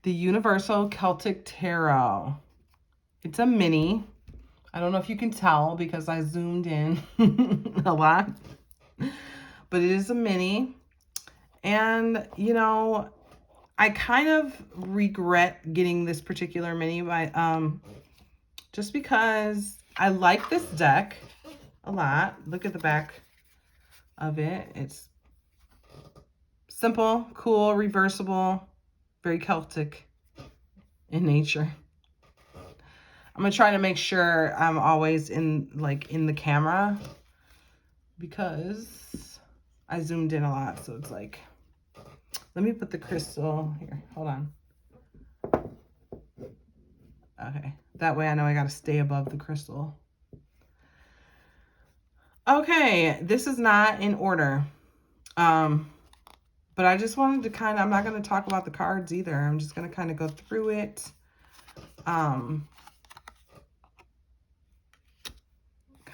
the Universal Celtic Tarot. It's a mini. I don't know if you can tell because I zoomed in a lot, but it is a mini. And, you know, I kind of regret getting this particular mini just because I like this deck a lot. Look at the back of it. It's simple, cool, reversible, very Celtic in nature. I'm gonna try to make sure I'm always in the camera because I zoomed in a lot. So it's like, let me put the crystal here. Hold on. Okay. That way I know I got to stay above the crystal. Okay. This is not in order. But I just wanted to I'm not going to talk about the cards either. I'm just going to kind of go through it. Kind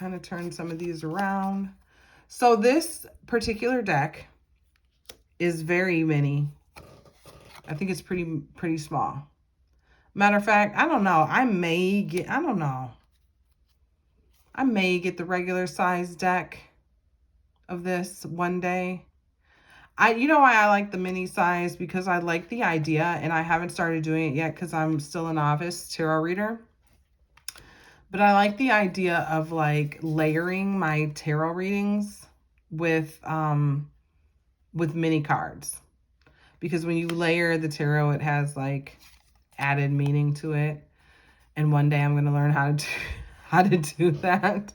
of turn some of these around. So this particular deck is very mini. I think it's pretty small. Matter of fact, I don't know. I may get the regular size deck of this one day. You know why I like the mini size? Because I like the idea, and I haven't started doing it yet because I'm still a novice tarot reader. But I like the idea of like layering my tarot readings with mini cards. Because when you layer the tarot, it has like added meaning to it. And one day I'm going to learn how to do that.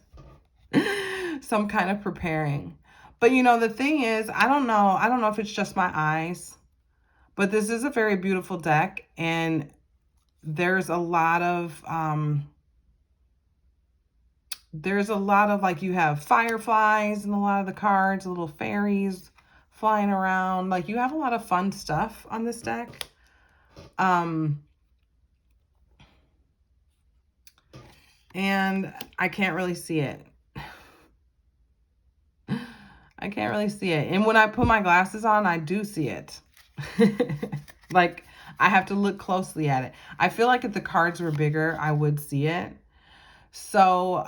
So I'm kind of preparing. But you know, the thing is, I don't know if it's just my eyes, but this is a very beautiful deck, and there's a lot of like, you have fireflies in a lot of the cards, little fairies flying around. Like, you have a lot of fun stuff on this deck. And I can't really see it. I can't really see it. And when I put my glasses on, I do see it. Like, I have to look closely at it. I feel like if the cards were bigger, I would see it. So,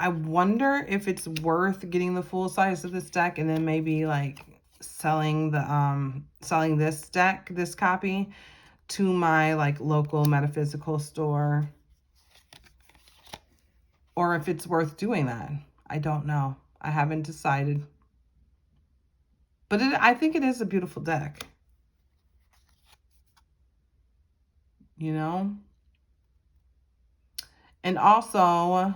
I wonder if it's worth getting the full size of this deck and then maybe like selling this copy to my like local metaphysical store, or if it's worth doing that. I don't know. I haven't decided. But I think it is a beautiful deck. You know? And also,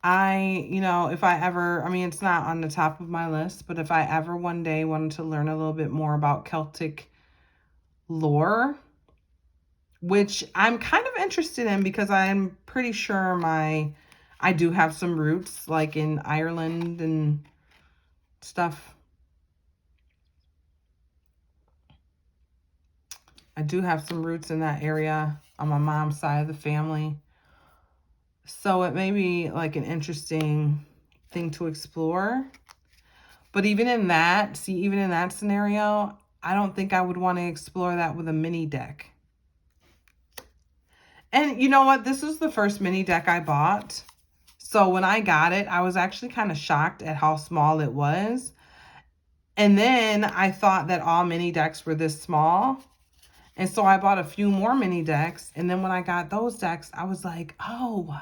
if I ever, I mean, it's not on the top of my list, but if I ever one day wanted to learn a little bit more about Celtic lore, which I'm kind of interested in because I'm pretty sure I do have some roots like in Ireland and stuff. I do have some roots in that area on my mom's side of the family. So it may be like an interesting thing to explore. But even in that scenario, I don't think I would want to explore that with a mini deck. And you know what? This was the first mini deck I bought. So when I got it, I was actually kind of shocked at how small it was. And then I thought that all mini decks were this small. And so I bought a few more mini decks. And then when I got those decks, I was like, oh,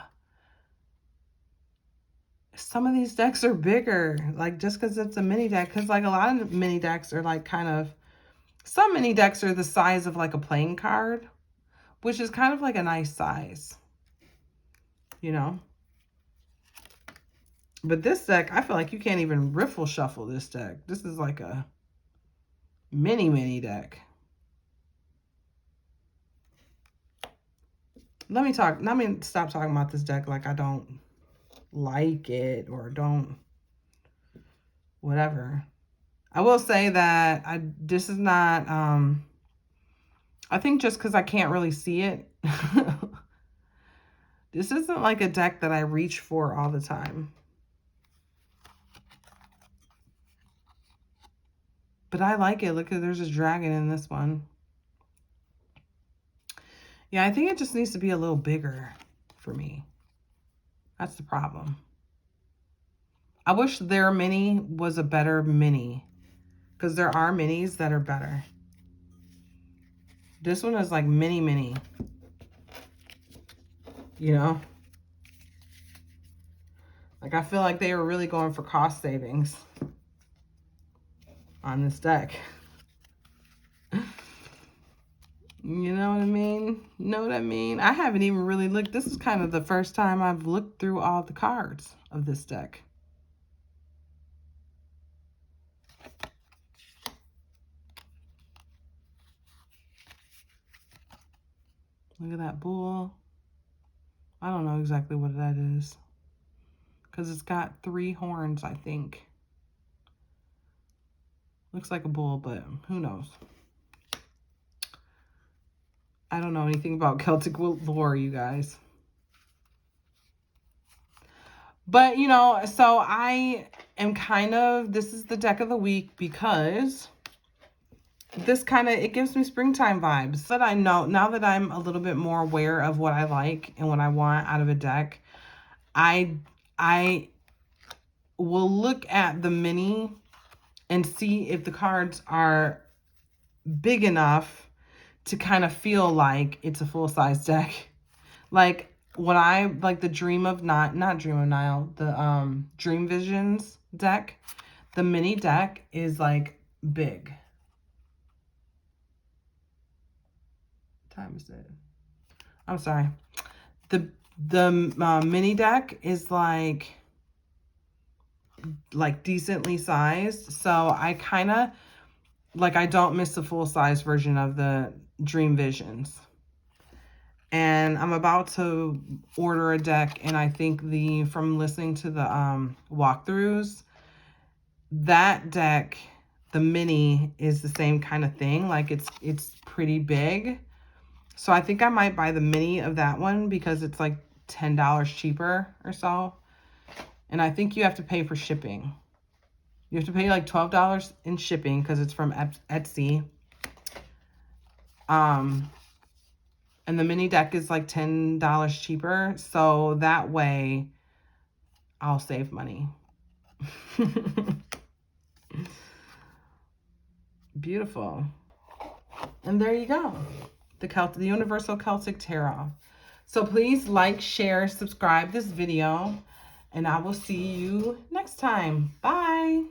some of these decks are bigger. Like, just because it's a mini deck. Because like a lot of mini decks are like some mini decks are the size of like a playing card, which is kind of like a nice size, you know? But this deck, I feel like you can't even riffle shuffle this deck. This is like a mini deck. Let me stop talking about this deck like I don't like it or don't whatever. I will say that this is not, I think just because I can't really see it, this isn't like a deck that I reach for all the time. But I like it. Look, there's a dragon in this one. Yeah, I think it just needs to be a little bigger for me. That's the problem. I wish their mini was a better mini, because there are minis that are better. This one is like mini. You know? Like, I feel like they were really going for cost savings on this deck. You know what I mean? Know what I mean? I haven't even really looked. This is kind of the first time I've looked through all the cards of this deck. Look at that bull. I don't know exactly what that is, because it's got 3 horns, I think. Looks like a bull, but who knows? I don't know anything about Celtic lore, you guys. But, you know, so I am kind of, this is the deck of the week because this kind of, it gives me springtime vibes. But I know, now that I'm a little bit more aware of what I like and what I want out of a deck, I will look at the mini and see if the cards are big enough to kind of feel like it's a full-size deck. Like, when I, like the Dream of Nile, the Dream Visions deck, the mini deck is like big. What time is it? I'm sorry. The mini deck is like decently sized. So I kind of, like, I don't miss the full-size version of the Dream Visions. And I'm about to order a deck, and I think from listening to the walkthroughs, that deck, the mini, is the same kind of thing. Like, it's pretty big. So I think I might buy the mini of that one because it's like $10 cheaper or so. And I think you have to pay for shipping. You have to pay like $12 in shipping because it's from Etsy. And the mini deck is like $10 cheaper. So that way I'll save money. Beautiful. And there you go. The Universal Celtic Tarot. So please like, share, subscribe this video, and I will see you next time. Bye.